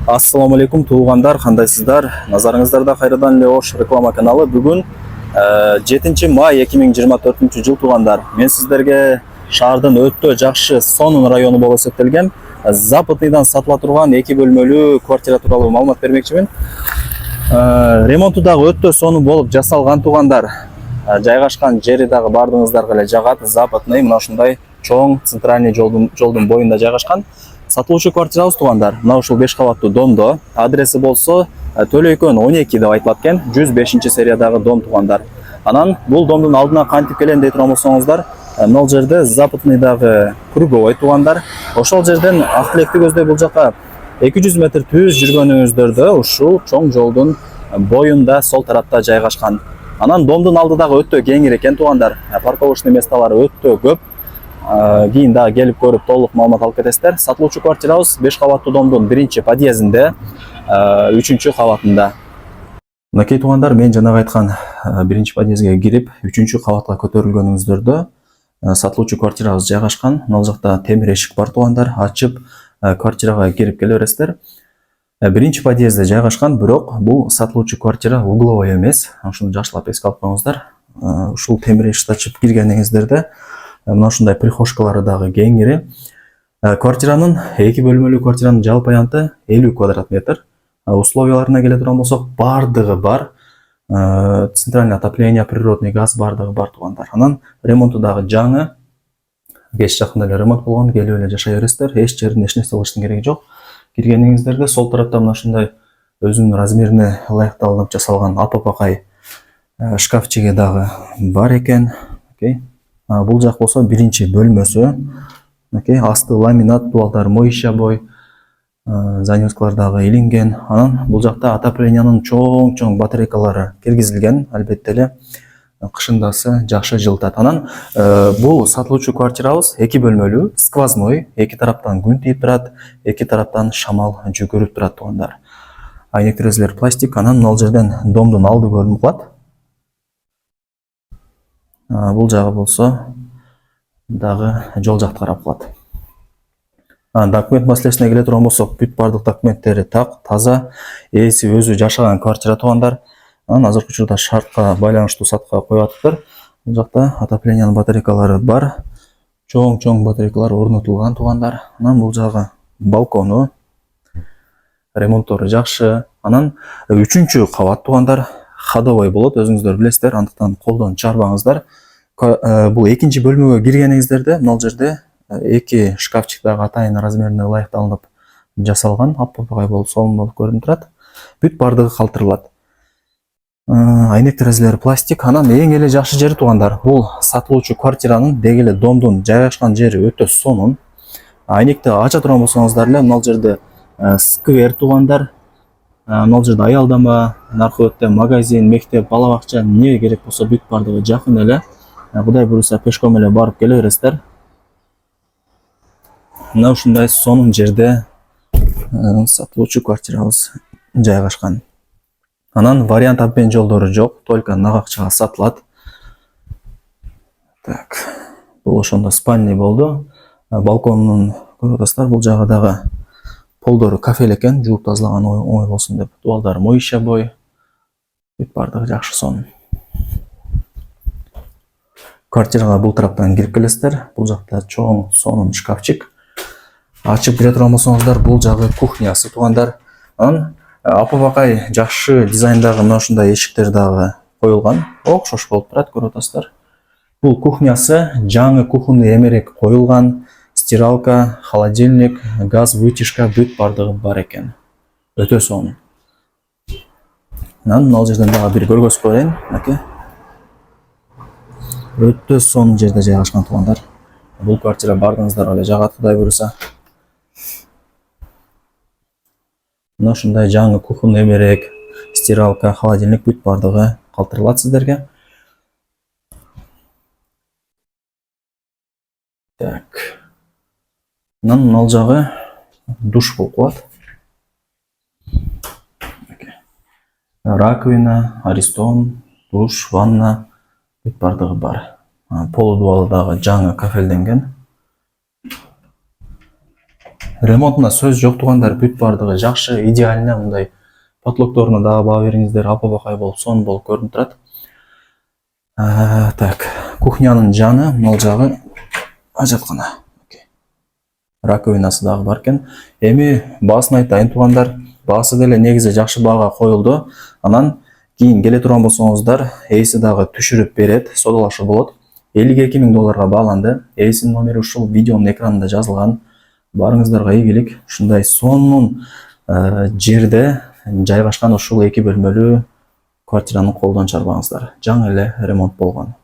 Ассаламу алейкум туугандар, кандайсыздар? Назарыңыздарда кайрадан эле Ош реклама каналы. Бүгүн 7 май 2024 жыл туугандар. Мен сиздерге шаардын өтө жакшы сонун району болуп эсептелген Западныйдан сатыла турган 2 бөлмөлүү квартира тууралуу маалымат бермекчимин. Ремонту дагы өтө сонун болуп жасалган туугандар. Жайгашкан жери дагы бардыгыңыздарга эле жагат. Западный мына ушундай чоң центральный жолдун боюнда жайгашкан. Сатылуучу квартирабыз туугандар. Мына ушул 5 кабаттуу домдо. Адреси болсо Төлөйкөн 12 деп айтылат экен. 105-сериядагы дом туугандар. Анан бул домдун алдына кантип келем дей турган болсоңуздар, мына жерде Западныйдагы круговой туугандар. Ошол жерден ак тилекти көздөй бул жака 200 метр түз жүргөнүңүздөрдө ушул чоң жолдун боюнда сол тарапта жайгашкан. Анан домдун алды дагы өтө кеңир экен туугандар. Парковочный месталары өтө көп. Кийин дагы келип көрүп толук маалымат алып кетесиздер. Сатылуучу квартирабыз 5 кабаттуу домдун 1-подъездинде, 3-кабатында. Мынакей туугандар, мен жанагы айткан 1-подъездге кирип, 3-кабатка көтөрүлгөнүңүздөрдө сатылуучу квартирабыз жайгашкан. Мына жакта темир эшик бар туугандар. Ачып квартирага кирип келе бересиздер. 1-подъездде жайгашкан, бирок бул сатылуучу квартира угловой эмес. Ушуну жакшылап эске алып коюңуздар. Ушул темир эшикти ачып киргениңиздерде мына ушундай прихожкалары дагы кеңири. Квартиранын 2 бөлмөлүү квартиранын жалпы аянты 50 квадрат метр. Условияларына келе турган болсок, бардыгы бар. Центральное отопление, природный газ бардыгы бар туугандар. Анан ремонту дагы жаңы. Кеч жакында эле ремонт болгон, келип эле жашай бересиздер. Эч жерден эч нерсе кылыштын кереги жок. Киргениңиздерде сол тарапта мына ушундай өзүнүн размерине ылайыкталып жасалган апапакай шкафчиги дагы бар экен. Бул жак болсо 1 бөлмөсү. Асты ламинат, дуалдар моюща бой, занёскалар дагы илинген. Анан бул жакта отопленияның чоң батарейкалары киргизилген, албетте эле кышындасы жакшы жылытат. Анан бул сатылуучу квартирабыз 2 бөлмөлүү, сквозной, 2 тараптан күн тийип турат, 2 тараптан шамал жүгүрүп турат туугандар. Айнек терезелер пластик. Анан мына жерден домдун алды көрүнүп калат. Бул жагы болсо дагы жол жакты карап калат. Документ маселесине келе турган болсок, бүт бардык документтери так, таза, ээси өзү жашаган квартира туугандар. Анан азыркы учурда шартка байланыштуу сатка коюп атыптыр. Бул жакта отоплениянын батарейкалары бар. Чоң батарейкалар орнотулган туугандар. Анан бул жагы балкону, ремонттору жакшы. Анан 3-кабат туугандар. Ходовой болот, өзүңүздөр билесиздер, андыктан колдон чыгарбаңыздар. Бул 2 бөлмөгө киргениңиздерде мына жерде 2 шкафчик дагы атайын размерине ылайыкталып жасалган, аппакай болуп сонун болуп көрүнүп турат. Бүт бардыгы калтырылат. Айнек терезелери пластик. Анан эң эле жакшы жери туугандар, бул сатылуучу квартиранын деги эле домдун жайгашкан жери өтө сонун. Айнекти ача турган болсоңуздар эле мына жерде сквер туугандар. Мына жерде аялдама, наркы өтө магазин, мектеп, бала бакча, эмне керек болсо бүт бардыгы жакын эле. Кудай буюрса пешком эле барып келе бересиздер. Мына ушундай сонун жерде сатылуучу квартирабыз жайгашкан. Анан вариант обмен жолдору жок, только нак акчага сатылат. Бул ошондо спальный болду. Балконун көрүп атасыздар, бул жагы дагы полдору кафель экен, жууп тазалаган оңой болсун деп. Дуалдар моюща бой. Бүт бардыгы жакшы сонун. Квартирага бул тараптан кирип келесиздер. Бул жакта чоң сонун шкафчик. Ачып кире турган болсоңуздар, бул жагы кухнясы туугандар. Анан апапакай жакшы дизайндагы мына ушундай эшиктер дагы коюлган. Окшош болуп турат, көрүп атасыздар. Бул кухнясы, жаңы кухонный эмерек коюлган. Стиралка, холодильник, газ вытяжка бүт бардыгы бар экен. Өтө сонун. Анан мына жерден дагы бир көргөзүп коеюн. Өтө сонун жерде жайгашкан туугандар. Бул квартира бардыгыңыздарга эле жагат, кудай буюрса. Мына ушундай жаңы кухонный эмерек, стиралка, холодильник бүт бардыгы калтырылат сиздерге. Анан мына жагы душ болуп калат. Раковина, аристон, душ, ванна бүт бардыгы бар. Полу дубалы дагы жаңы кафелденген. ремонтуна сөз жок туугандар, бүт бардыгы жакшы, идеально, мындай потолокторуна дагы баа бериңиздер, апа-бакай болуп, сонун болуп көрүнүп турат. Так, кухнянын жаны, могул жагы ажаткана. Раковинасы дагы бар экен. Эми баасын айтайын туугандар, баасы деле негизи жакшы баага коюлду. Анан кийин келе турган болсоңуздар, эйси дагы түшүрүп берет, содалашуу болот. 52 000 долларга бааланды. Эйсинин номери ушул видеонун экранында жазылган. Барыңыздарга ийгилик. Ушундай сонун жерде жайгашкан ушул 2 бөлмөлүү квартираны колдон чарбаңыздар. Жаңы эле ремонт болгон.